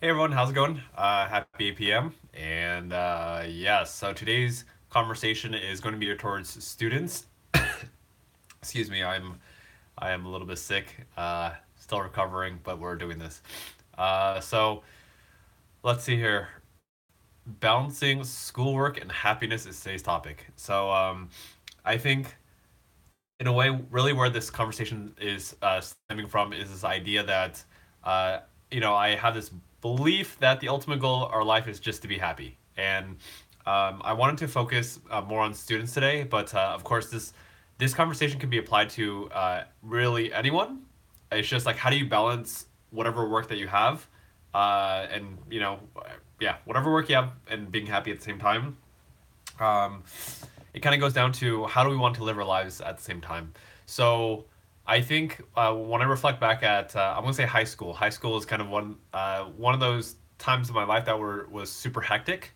Hey everyone, how's it going? Happy PM. And yes, so today's conversation is going to be towards students. Excuse me, I am a little bit sick, still recovering, but we're doing this. So let's see here. Balancing schoolwork and happiness is today's topic. I think in a way, really where this conversation is stemming from is this idea that, uh, I have this belief that the ultimate goal of our life is just to be happy. And I wanted to focus more on students today, but of course, this conversation can be applied to really anyone. It's just like, how do you balance whatever work that you have, and yeah, whatever work you have, and being happy at the same time. Um, it kind of goes down to how do we want to live our lives at the same time. So I think when I reflect back at I'm gonna say high school. High school is kind of one of those times of my life that was super hectic.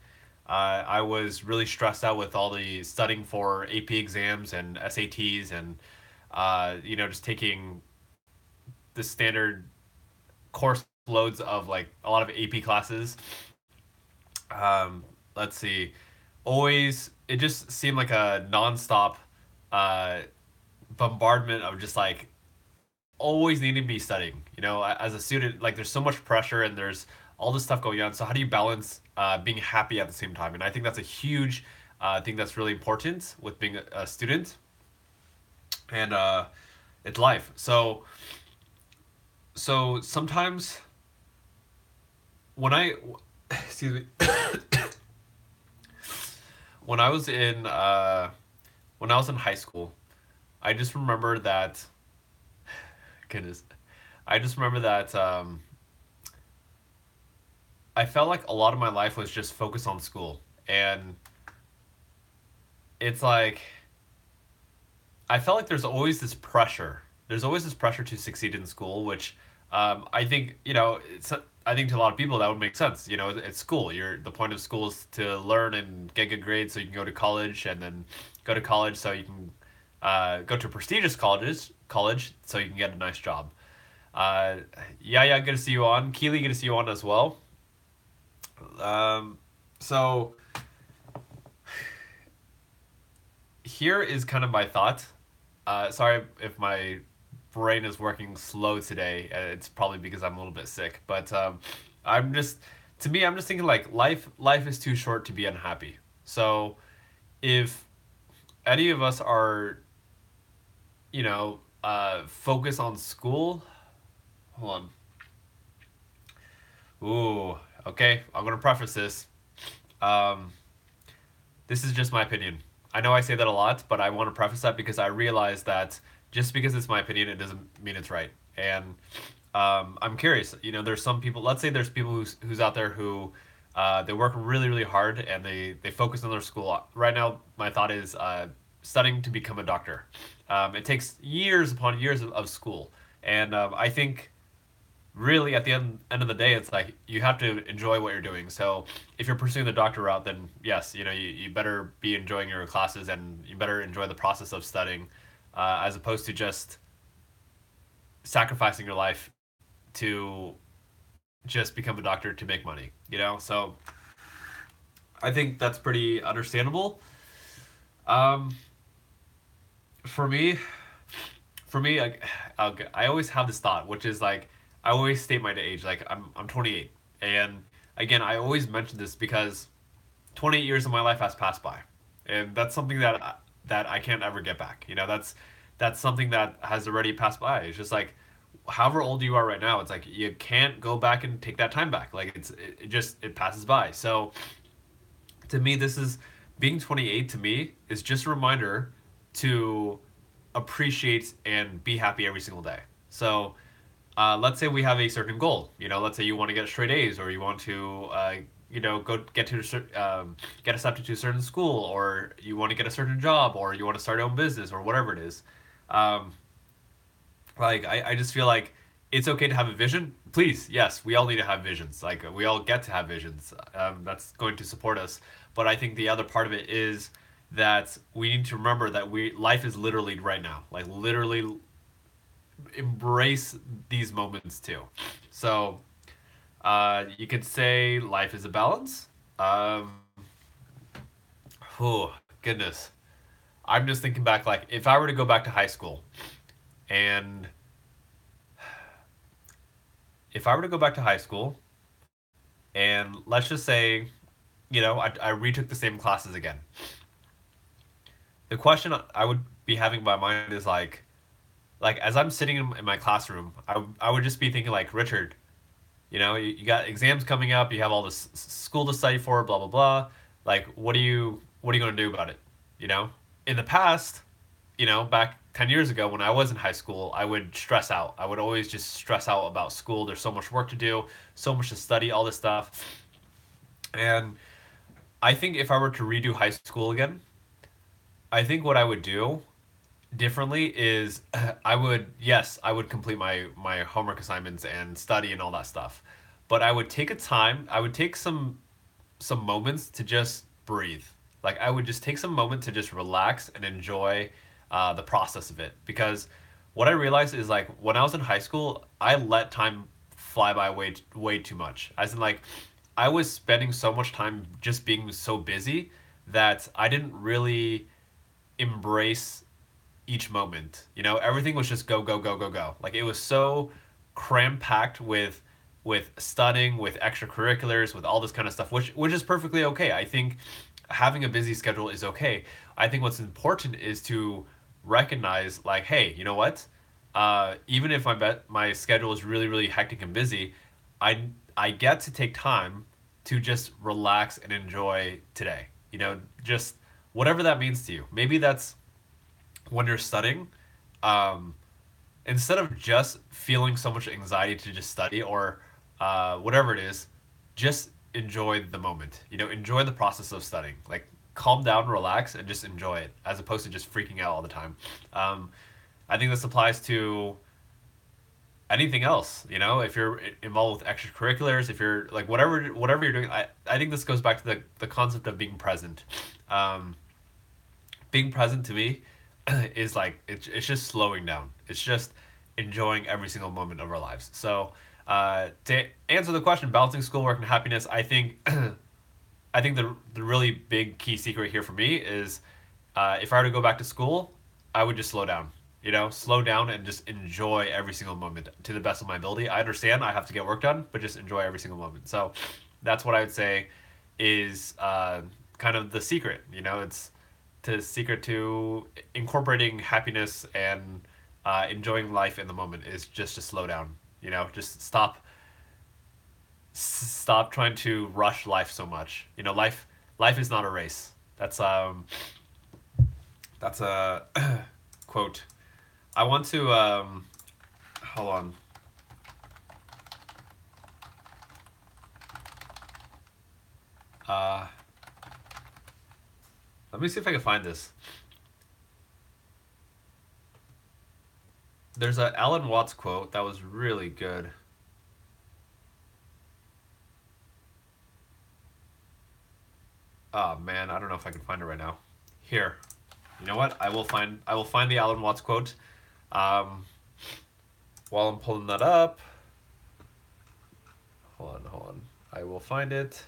I was really stressed out with all the studying for AP exams and SATs and just taking the standard course loads of like a lot of AP classes. Let's see, always it just seemed like a nonstop uh, bombardment of just like always needing to be studying. As a student, like there's so much pressure and there's all this stuff going on. So how do you balance being happy at the same time? And I think that's a huge thing that's really important with being a student and it's life. So sometimes when I excuse me when I was in when I was in high school, I just remember that goodness, I just remember that I felt like a lot of my life was just focused on school, and it's like I felt like there's always this pressure. There's always this pressure to succeed in school, which I think I think to a lot of people that would make sense. It's school. The point of school is to learn and get good grades so you can go to college, and then go to college so you can go to prestigious college so you can get a nice job. Uh, yeah, good to see you on. Keely, good to see you on as well. Um, so here is kind of my thought. Sorry if my brain is working slow today. It's probably because I'm a little bit sick. But I'm just, to me, I'm just thinking like life is too short to be unhappy. So if any of us are, focused on school, hold on. Ooh, okay. I'm gonna preface this. Um, this is just my opinion. I know I say that a lot, but I want to preface that because I realize that just because it's my opinion, it doesn't mean it's right. And I'm curious. There's some people. Let's say there's people who's out there who they work really really hard and they focus on their school. Right now, my thought is studying to become a doctor. It takes years upon years of school, and I think really at the end of the day it's like you have to enjoy what you're doing. So if you're pursuing the doctor route, then yes, you better be enjoying your classes and you better enjoy the process of studying, as opposed to just sacrificing your life to just become a doctor to make money. So I think that's pretty understandable. um for me for me like, okay, I always have this thought, which is like I always state my age. Like I'm 28, and again I always mention this because 28 years of my life has passed by, and that's something that I can't ever get back. That's something that has already passed by. It's just like however old you are right now, it's like you can't go back and take that time back. Like it just it passes by. So to me, this is being 28 to me is just a reminder to appreciate and be happy every single day. So let's say we have a certain goal. Let's say you want to get straight A's, or you want to, go get accepted to a certain school, or you want to get a certain job, or you want to start your own business, or whatever it is. Um, like I just feel like it's okay to have a vision. Please, yes, we all need to have visions. Like we all get to have visions. That's going to support us. But I think the other part of it is that we need to remember that we life is literally right now. Like literally embrace these moments too. So You could say life is a balance. Um, oh, goodness. I'm just thinking back, like, if I were to go back to high school, and if I were to go back to high school, and let's just say, I retook the same classes again, the question I would be having in my mind is like as I'm sitting in my classroom, I would just be thinking like, Richard, you got exams coming up, you have all this school to study for, blah blah blah. Like, what are you going to do about it? You know, in the past, back 10 years ago when I was in high school, I would stress out. I would always just stress out about school. There's so much work to do, so much to study, all this stuff. And I think if I were to redo high school again, I think what I would do differently is I would complete my homework assignments and study and all that stuff. But I would take some moments to just breathe. Like, I would just take some moment to just relax and enjoy the process of it. Because what I realized is, like, when I was in high school, I let time fly by way too much. As in, like, I was spending so much time just being so busy that I didn't really embrace each moment. Everything was just go, go, go, go, go. Like, it was so cram packed with studying, with extracurriculars, with all this kind of stuff, which is perfectly okay. I think having a busy schedule is okay. I think what's important is to recognize, like, hey, you know what? Even if my schedule is really really hectic and busy, I I get to take time to just relax and enjoy today. Just whatever that means to you. Maybe that's when you're studying, um, instead of just feeling so much anxiety to just study or whatever it is, just enjoy the moment. Enjoy the process of studying. Like, calm down, relax, and just enjoy it, as opposed to just freaking out all the time. Um, I think this applies to anything else. If you're involved with extracurriculars, if you're like whatever you're doing, I think this goes back to the concept of being present. Um, Being present to me is like it's just slowing down. It's just enjoying every single moment of our lives. So to answer the question, balancing schoolwork and happiness, I think I think the really big key secret here for me is, if I were to go back to school, I would just slow down. Slow down and just enjoy every single moment to the best of my ability. I understand I have to get work done, but just enjoy every single moment. So that's what I would say is kind of the secret. It's the secret to incorporating happiness and enjoying life in the moment is just to slow down. Just stop trying to rush life so much. Life is not a race. That's a quote. I want to hold on. Uh, Let me see if I can find this. There's a Alan Watts quote that was really good. Oh man, I don't know if I can find it right now. Here, you know what? I will find the Alan Watts quote. Um, while I'm pulling that up, hold on. I will find it.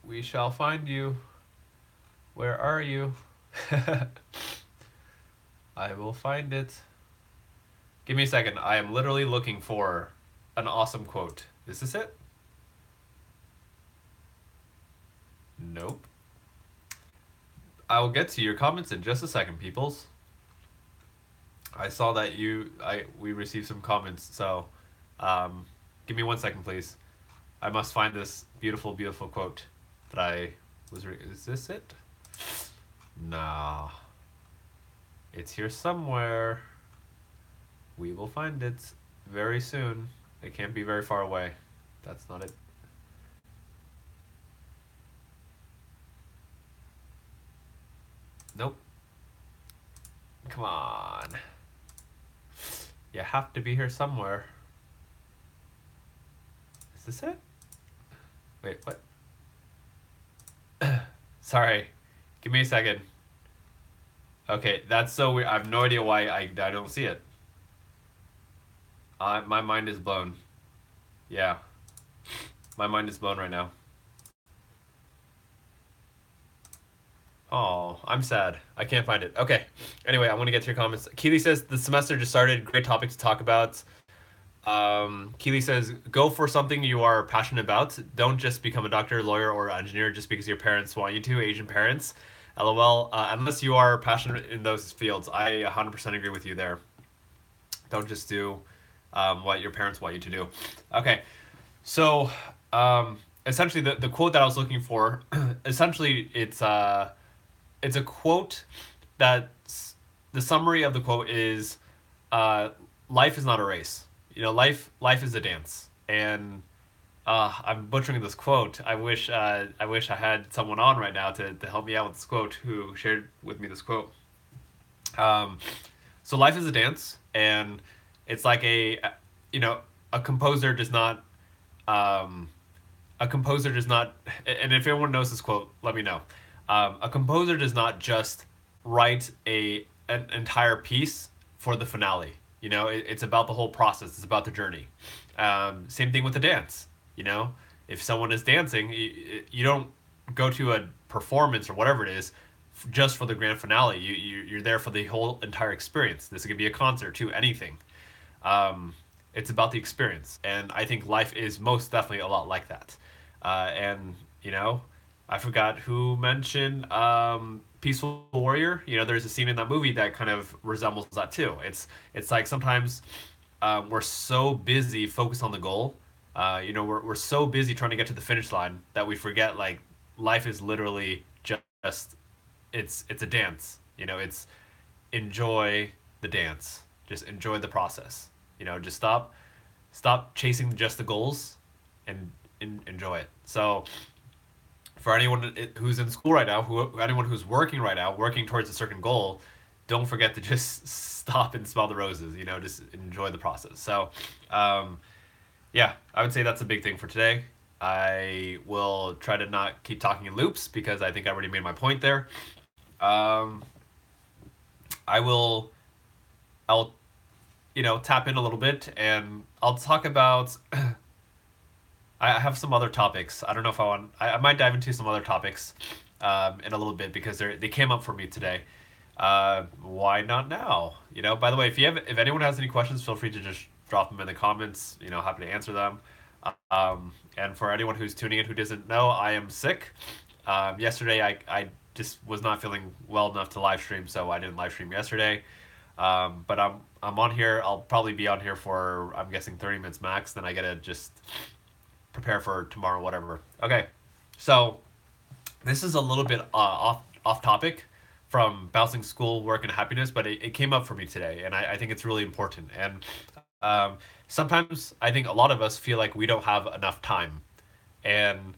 We shall find you. Where are you? I will find it. Give me a second. I am literally looking for an awesome quote. Is this it? Nope. I will get to your comments in just a second, peoples. I saw that we received some comments, so um, give me 1 second, please. I must find this beautiful, beautiful quote that I is this it? Nah, it's here somewhere. We will find it very soon. It can't be very far away. That's not it. Nope. Come on. You have to be here somewhere. Is this it? Wait, what? Sorry. Give me a second. Okay, that's so weird. I have no idea why I don't see it. My mind is blown. Yeah, my mind is blown right now. Oh, I'm sad. I can't find it. Okay. Anyway, I want to get to your comments. Keely says the semester just started. Great topic to talk about. Keely says go for something you are passionate about. Don't just become a doctor, lawyer, or engineer just because your parents want you to. Asian parents. LOL. Unless you are passionate in those fields, I 100% agree with you there. Don't just do what your parents want you to do. Okay. So, essentially, the quote that I was looking for, essentially, it's a quote that the summary of the quote is, uh, life is not a race. You know, life is a dance. And I'm butchering this quote. I wish I had someone on right now to help me out with this quote who shared with me this quote. Um, so life is a dance, and it's like you know, a composer does not um, a composer does not, and if anyone knows this quote, let me know. A composer does not just write an entire piece for the finale. You know, it's about the whole process. It's about the journey. Same thing with the dance. You know, if someone is dancing, you don't go to a performance or whatever it is just for the grand finale. You're there for the whole entire experience. This could be a concert too, anything. It's about the experience, and I think life is most definitely a lot like that. And you know, I forgot who mentioned Peaceful Warrior. You know, there's a scene in that movie that kind of resembles that too. It's like sometimes we're so busy focused on the goal. You know, we're so busy trying to get to the finish line that we forget like life is literally just it's a dance. You know, it's enjoy the dance. Just enjoy the process. You know, just stop chasing just the goals and enjoy it. So for anyone who's in school right now, anyone who's working right now, working towards a certain goal, don't forget to just stop and smell the roses. You know, just enjoy the process. So, yeah, I would say that's a big thing for today. I will try to not keep talking in loops because I think I already made my point there. Um, I will, I'll, you know, tap in a little bit and I'll talk about I have some other topics. I don't know if I want. I might dive into some other topics in a little bit because they came up for me today. Why not now? You know. By the way, if anyone has any questions, feel free to just drop them in the comments. You know, happy to answer them. And for anyone who's tuning in who doesn't know, I am sick. Yesterday, I just was not feeling well enough to live stream, so I didn't live stream yesterday. But I'm on here. I'll probably be on here for I'm guessing 30 minutes max. Then I gotta just prepare for tomorrow, whatever. Okay, so this is a little bit off topic from balancing school, work, and happiness, but it came up for me today, and I think it's really important. And sometimes I think a lot of us feel like we don't have enough time, and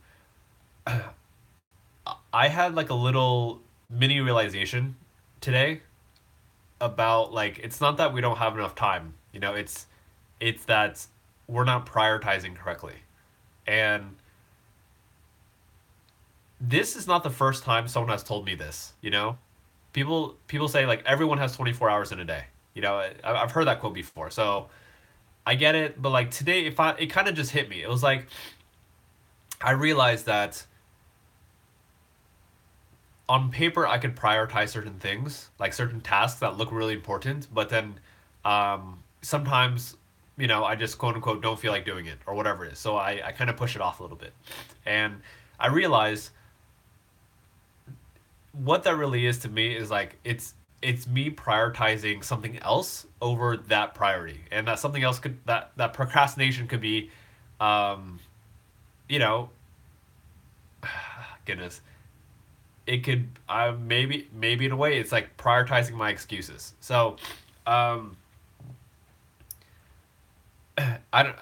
I had like a little mini realization today about like it's not that we don't have enough time, you know, it's that we're not prioritizing correctly. And this is not the first time someone has told me this, you know? People say like everyone has 24 hours in a day. You know, I've heard that quote before. So, I get it, but like today if I it kind of just hit me. It was like I realized that on paper I could prioritize certain things, like certain tasks that look really important, but then sometimes you know I just quote unquote don't feel like doing it or whatever it is. So I kind of push it off a little bit, and I realize what that really is to me is like it's me prioritizing something else over that priority, and that something else could that procrastination could be, um, you know, goodness, it could maybe in a way it's like prioritizing my excuses. So, um, I don't.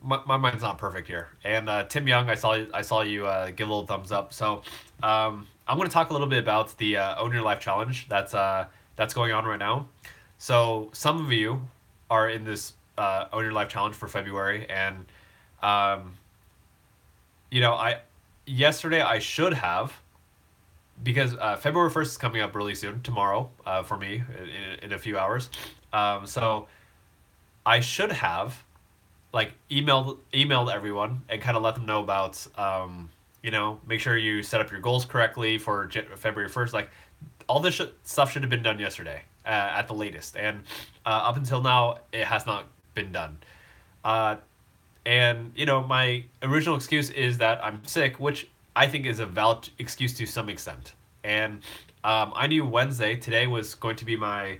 My mind's not perfect here. And Tim Young, I saw you give a little thumbs up. So I'm going to talk a little bit about the Own Your Life challenge that's going on right now. So some of you are in this Own Your Life challenge for February, and um, you know yesterday I should have, because February 1st is coming up really soon tomorrow for me in a few hours. So I should have like emailed everyone and kind of let them know about make sure you set up your goals correctly for February 1st. Like all this stuff should have been done yesterday at the latest, and up until now it has not been done. Uh, and my original excuse is that I'm sick, which I think is a valid excuse to some extent. And I knew Wednesday today was going to be my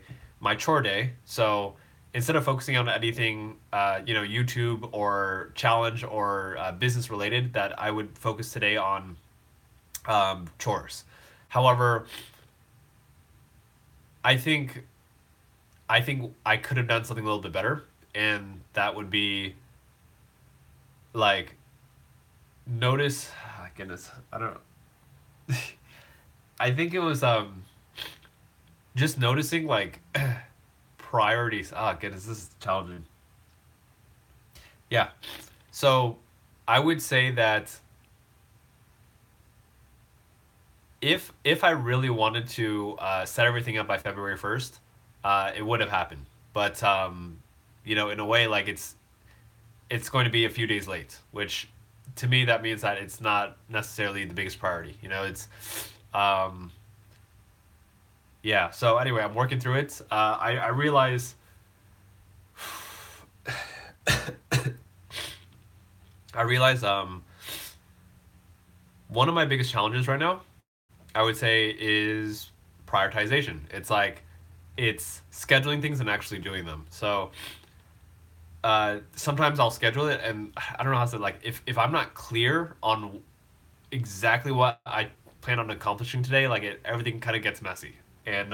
chore day, so instead of focusing on anything, YouTube or challenge or business related, that I would focus today on chores. However, I think I could have done something a little bit better, and that would be like notice. Goodness, I don't. I think it was just noticing like priorities. Goodness, this is challenging. Yeah, so I would say that if I really wanted to set everything up by February 1st, it would have happened. But in a way, like it's going to be a few days late, which to me that means that it's not necessarily the biggest priority. It's um, yeah. So anyway, I'm working through it. I realize I realize one of my biggest challenges right now, I would say, is prioritization. It's like it's scheduling things and actually doing them. So sometimes I'll schedule it, and I don't know how to say, like if I'm not clear on exactly what I plan on accomplishing today, like everything kind of gets messy. And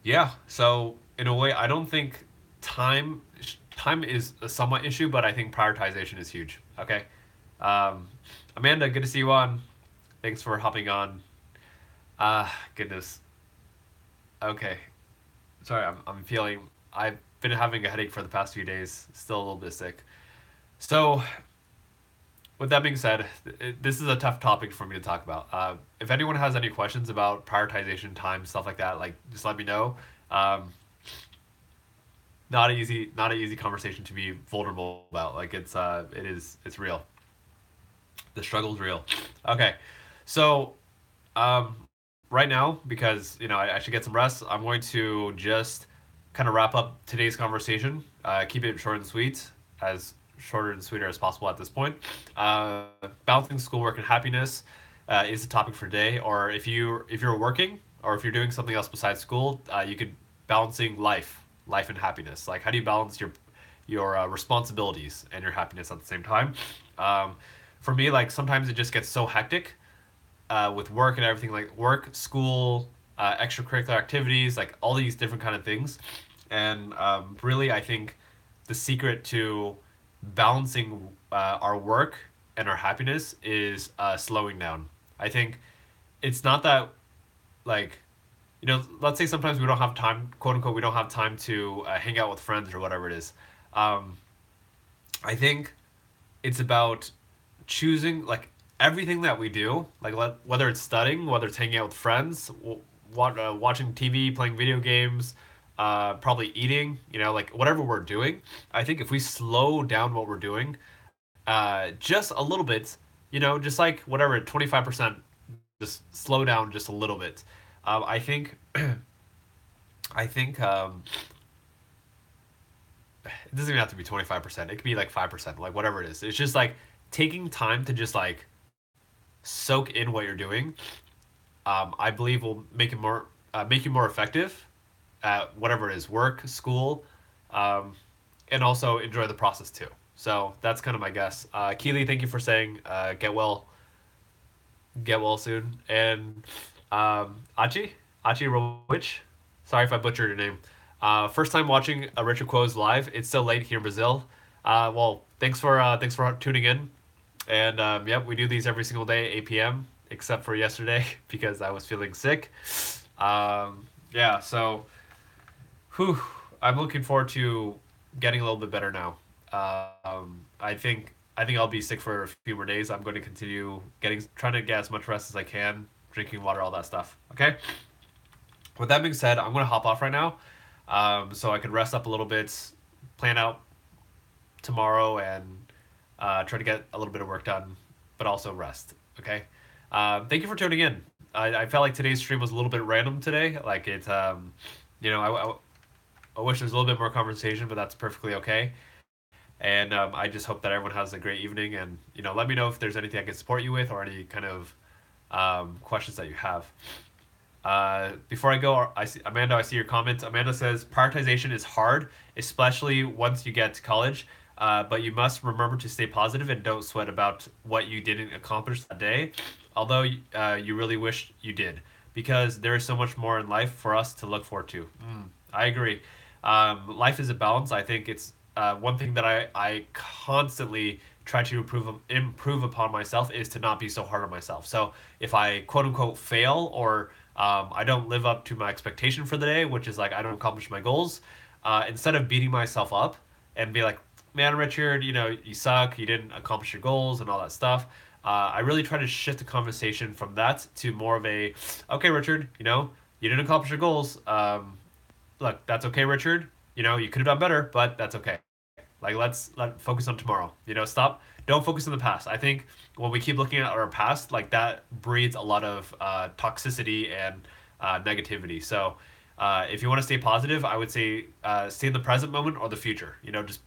yeah, so in a way, I don't think time time is a somewhat issue, but I think prioritization is huge. Okay, um, Amanda, good to see you on. Thanks for hopping on. Goodness. Okay, sorry, I'm feeling. I've been having a headache for the past few days. Still a little bit sick. So with that being said, this is a tough topic for me to talk about. If anyone has any questions about prioritization, time, stuff like that, like just let me know. Um, not an easy conversation to be vulnerable about. Like it's real. The struggle's real. Okay, so um, right now, because I should get some rest, I'm going to just kind of wrap up today's conversation. Keep it short and sweet, as shorter and sweeter as possible at this point. Uh, Balancing schoolwork and happiness is the topic for today. Or if you're working or if you're doing something else besides school, you could balancing life and happiness. Like how do you balance your responsibilities and your happiness at the same time? Um, for me, like sometimes it just gets so hectic with work and everything, like work, school, extracurricular activities, like all these different kind of things. And really, I think the secret to balancing our work and our happiness is slowing down. I think it's not that like let's say sometimes we don't have time, quote unquote, we don't have time to hang out with friends or whatever it is. Um, I think it's about choosing like everything that we do, like whether it's studying, whether it's hanging out with friends, watching TV, playing video games, probably eating, like whatever we're doing. I think if we slow down what we're doing, just a little bit, just like whatever, 25%, just slow down just a little bit. I think, I think it doesn't even have to be 25%. It could be like 5%, like whatever it is. It's just like taking time to just like soak in what you're doing. I believe will make you more effective at whatever it is, work, school, um, and also enjoy the process too. So that's kind of my guess. Keely, thank you for saying get well soon. And Achi Rowich, sorry if I butchered your name. First time watching Richard Quo's live. It's still late here in Brazil. Well, thanks for tuning in. And yep, we do these every single day, 8 p.m. except for yesterday because I was feeling sick. Yeah, so whew, I'm looking forward to getting a little bit better now. I think I'll be sick for a few more days. I'm going to continue trying to get as much rest as I can, drinking water, all that stuff. Okay. With that being said, I'm going to hop off right now. so I could rest up a little bit, plan out tomorrow, and try to get a little bit of work done, but also rest. Okay. Thank you for tuning in. I felt like today's stream was a little bit random today. Like it, I wish there was a little bit more conversation, but that's perfectly okay. And I just hope that everyone has a great evening. And let me know if there's anything I can support you with or any kind of questions that you have. Before I go, I see, Amanda, I see your comments. Amanda says prioritization is hard, especially once you get to college. But you must remember to stay positive and don't sweat about what you didn't accomplish that day, although you really wish you did, because there is so much more in life for us to look forward to. I agree. Life is a balance. I think it's one thing that I constantly try to improve upon myself is to not be so hard on myself. So if I quote unquote fail or I don't live up to my expectation for the day, which is like I don't accomplish my goals, instead of beating myself up and be like, man, Richard, you suck, you didn't accomplish your goals and all that stuff. I really try to shift the conversation from that to more of a, okay, Richard, you didn't accomplish your goals. Look, that's okay, Richard. You could have done better, but that's okay. Like let focus on tomorrow. Stop. Don't focus on the past. I think when we keep looking at our past, like that breeds a lot of toxicity and negativity. So if you want to stay positive, I would say stay in the present moment or the future. Just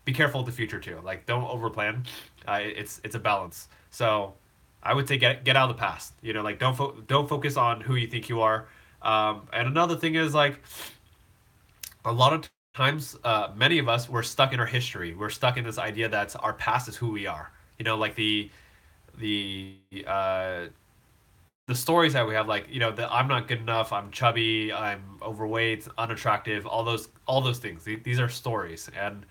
be careful with the future too. Like don't overplan. It's a balance. So I would say get out of the past. Like don't focus on who you think you are. And another thing is like a lot of times, many of us we're stuck in our history. We're stuck in this idea that our past is who we are. Like the uh, the stories that we have, like that I'm not good enough, I'm chubby, I'm overweight, unattractive, all those things. These are stories, and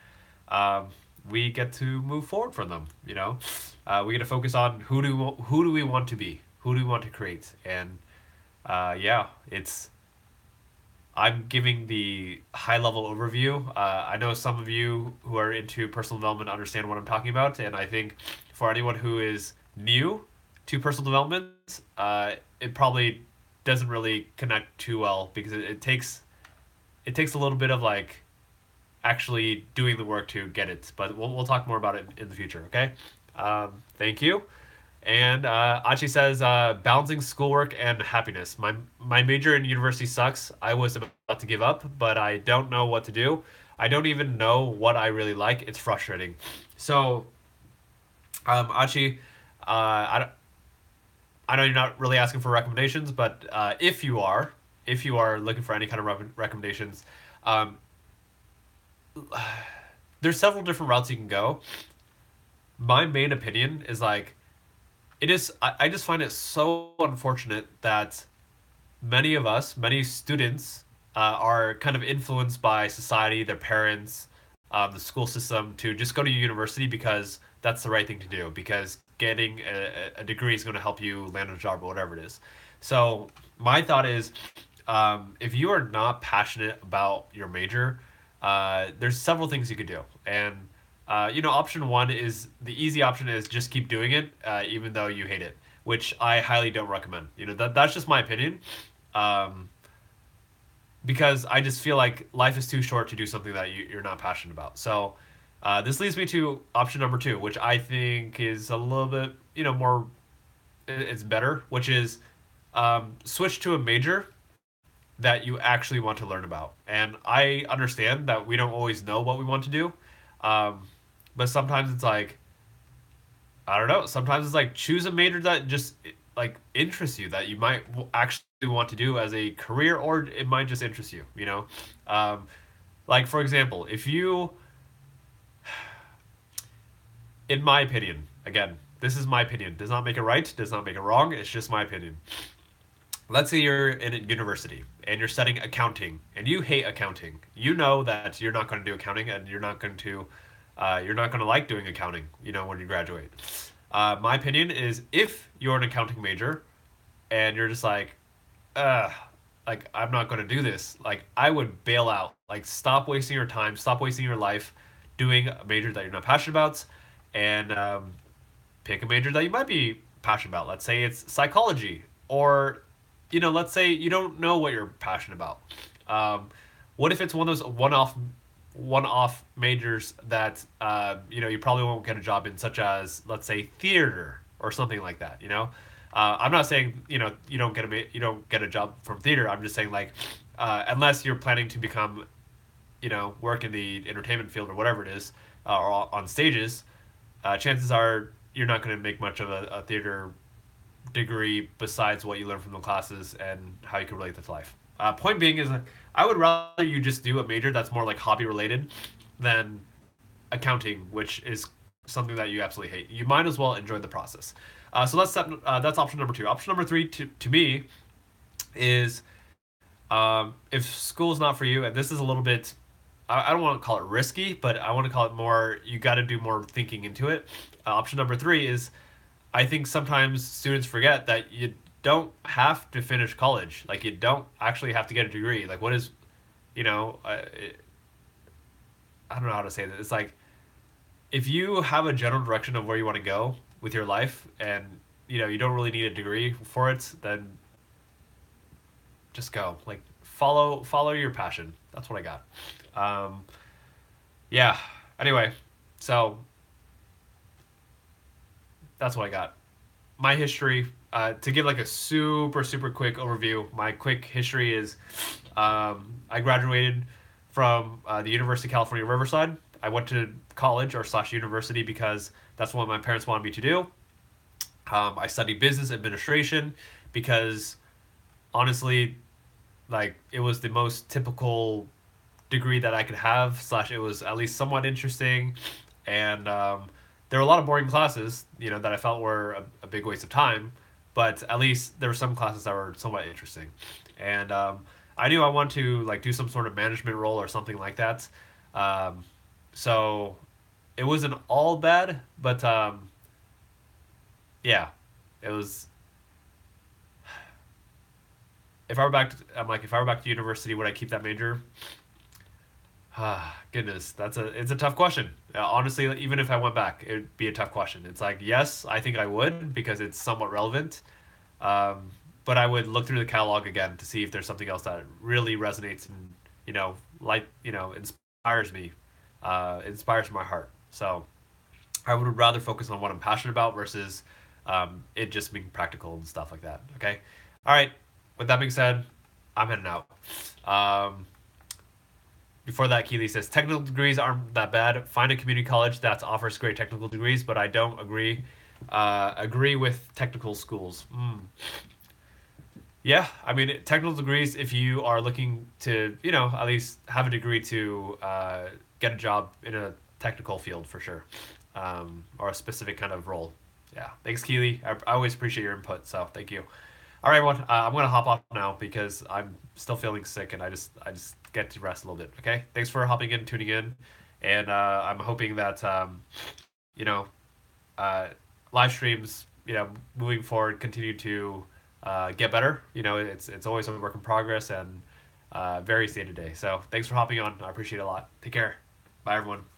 um, we get to move forward from them. We get to focus on who do we want to be, who do we want to create, and yeah, I'm giving the high level overview. I know some of you who are into personal development understand what I'm talking about, and I think for anyone who is new to personal development, it probably doesn't really connect too well because it takes a little bit of like actually doing the work to get it. But we'll talk more about it in the future. Okay. Thank you. And Achi says, balancing schoolwork and happiness. My major in university sucks. I was about to give up, but I don't know what to do. I don't even know what I really like. It's frustrating. So, Achi, I know you're not really asking for recommendations, but if you are looking for any kind of recommendations, um, there's several different routes you can go. My main opinion is like I just find it so unfortunate that many students, are kind of influenced by society, their parents, the school system to just go to university because that's the right thing to do, because getting a degree is going to help you land a job or whatever it is. So my thought is, if you are not passionate about your major, there's several things you could do. And option one is the easy option is just keep doing it, even though you hate it, which I highly don't recommend. That's just my opinion, um, because I just feel like life is too short to do something that you're not passionate about. So this leads me to option number two, which I think is a little bit, more, it's better, which is switch to a major that you actually want to learn about. And I understand that we don't always know what we want to do. Um, but sometimes it's like, I don't know. Sometimes it's like choose a major that just like interests you, that you might actually want to do as a career, or it might just interest you. Um, like for example, if you, in my opinion, again, this is my opinion. Does not make it right. Does not make it wrong. It's just my opinion. Let's say you're in a university and you're studying accounting and you hate accounting. You know that you're not going to do accounting, and you're not going to like doing accounting, when you graduate. My opinion is if you're an accounting major and you're just uh, like I'm not going to do this, like I would bail out. Like stop wasting your time, stop wasting your life doing a major that you're not passionate about, and pick a major that you might be passionate about. Let's say it's psychology, or let's say you don't know what you're passionate about. Um, What if it's one of those one-off majors that you probably won't get a job in, such as, let's say, theater or something like that. I'm not saying you don't get a job from theater. I'm just saying, like, unless you're planning to become, work in the entertainment field or whatever it is, or on stages, chances are you're not going to make much of a theater degree besides what you learn from the classes and how you can relate that to life. Point being is, I would rather you just do a major that's more like hobby related than accounting, which is something that you absolutely hate. You might as well enjoy the process. So that's option number two. Option number three to me is, if school is not for you, and this is a little bit, I don't want to call it risky, but I want to call it more, you got to do more thinking into it. Option number three is, I think sometimes students forget that you don't have to finish college. Like, you don't actually have to get a degree. Like, what is, you know, I don't know how to say this. It's like, if you have a general direction of where you want to go with your life, and you don't really need a degree for it, then just go. Like, follow your passion. That's what I got. Um, yeah. Anyway, so that's what I got. My history, to give like a super quick overview, my quick history is, I graduated from the University of California, Riverside. I went to college or slash university because that's what my parents wanted me to do. I studied business administration because, honestly, like, it was the most typical degree that I could have, slash it was at least somewhat interesting, and there were a lot of boring classes, that I felt were a big waste of time, but at least there were some classes that were somewhat interesting, and I knew I wanted to, like, do some sort of management role or something like that. So it wasn't all bad, but yeah, it was. If I were back to university, would I keep that major? Ah, goodness, it's a tough question. Honestly, even if I went back, it'd be a tough question. It's like, yes, I think I would because it's somewhat relevant. Um, but I would look through the catalog again to see if there's something else that really resonates and, inspires me, inspires my heart. So I would rather focus on what I'm passionate about versus it just being practical and stuff like that. Okay. All right. With that being said, I'm heading out. Um, Before that, Keely says technical degrees aren't that bad. Find a community college that offers great technical degrees, but I don't agree with technical schools. Yeah, I mean, technical degrees, if you are looking to, at least have a degree to get a job in a technical field for sure, or a specific kind of role. Yeah, thanks, Keely. I always appreciate your input, so thank you. All right, everyone, I'm gonna hop off now because I'm still feeling sick and I just get to rest a little bit. Okay, thanks for hopping in, tuning in, and I'm hoping that you know uh, live streams, moving forward, continue to get better. It's always a work in progress and varies day to day. So thanks for hopping on. I appreciate it a lot. Take care. Bye, everyone.